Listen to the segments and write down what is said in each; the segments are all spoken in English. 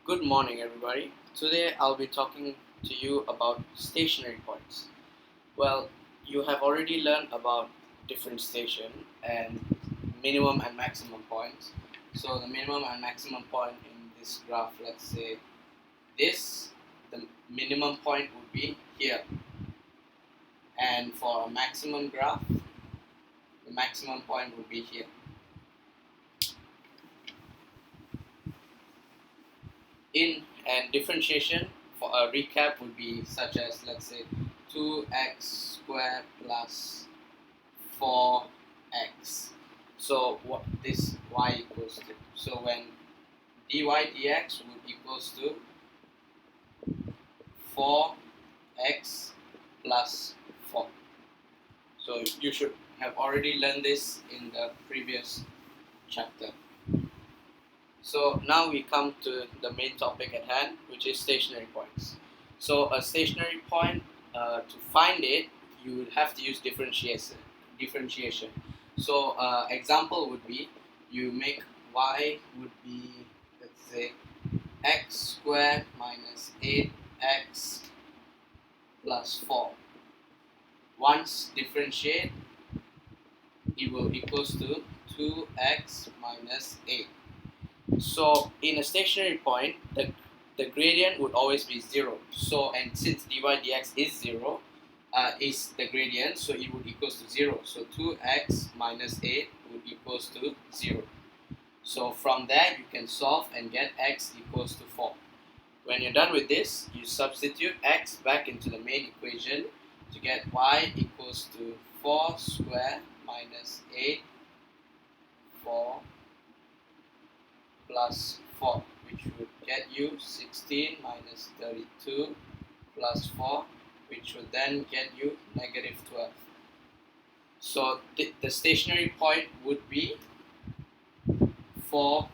Good morning, everybody. Today I'll be talking to you about stationary points. Well, you have already learned about differentiation and minimum and maximum points. So the minimum and maximum point in this graph, let's say the minimum point would be here. And for a maximum graph, the maximum point would be here. In and differentiation, for a recap, would be such as, let's say, 2x squared plus 4x. So what this y equals to. So when dy dx would equals to 4x plus 4. So you should have already learned this in the previous chapter. So now we come to the main topic at hand, which is stationary points. So a stationary point, to find it, you would have to use differentiation. So example would be, you make y would be, let's say, x squared minus 8x plus 4. Once differentiate, it will equals to 2x minus 8. So in a stationary point, the gradient would always be 0. So, and since dy dx is 0, is the gradient, so it would equals to 0. So 2x minus 8 would equals to 0. So from there you can solve and get x equals to 4. When you're done with this, you substitute x back into the main equation to get y equals to 4 squared minus 8 4 plus 4, which would get you 16 minus 32 plus 4, which would then get you negative 12. So the stationary point would be 4,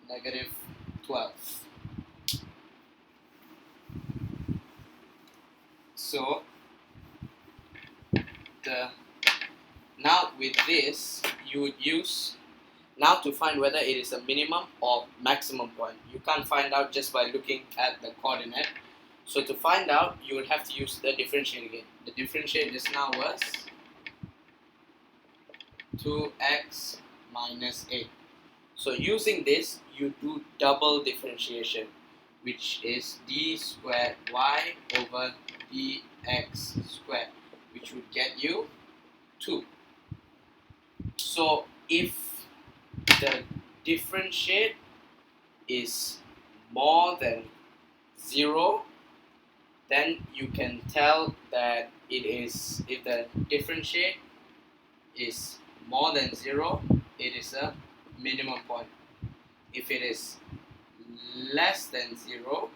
negative 12. So now with this, you would use, now to find whether it is a minimum or maximum point. You can't find out just by looking at the coordinate. So to find out, you would have to use the differentiate again. The differentiate just now was 2x minus 8. So using this, you do double differentiation, which is d squared y over dx squared, which would get you 2. So if the differentiate is more than 0, then you can tell that it is, if the differentiate is more than 0, it is a minimum point. If it is less than 0,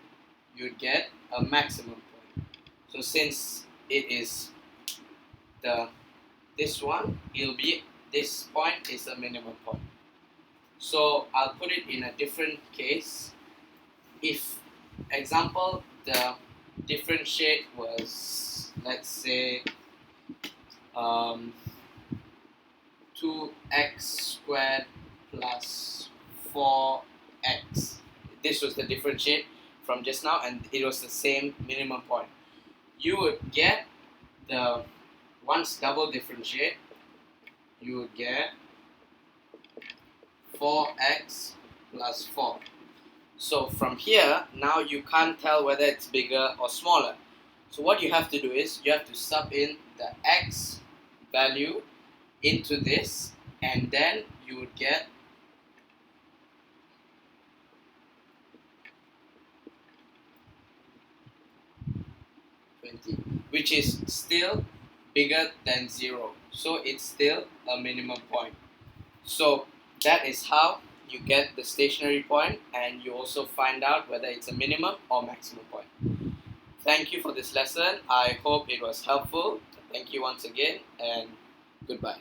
you'd get a maximum point. So since it is this one, this point is a minimum point. So I'll put it in a different case. If, example, the differentiate was, let's say, 2x squared plus 4x. This was the differentiate from just now, and it was the same minimum point. You would get the, once double differentiate, you would get 4x plus 4. So from here, now you can't tell whether it's bigger or smaller. So what you have to do is, you have to sub in the x value into this, and then you would get which is still bigger than 0. So it's still a minimum point. So that is how you get the stationary point, and you also find out whether it's a minimum or maximum point. Thank you for this lesson. I hope it was helpful. Thank you once again, and goodbye.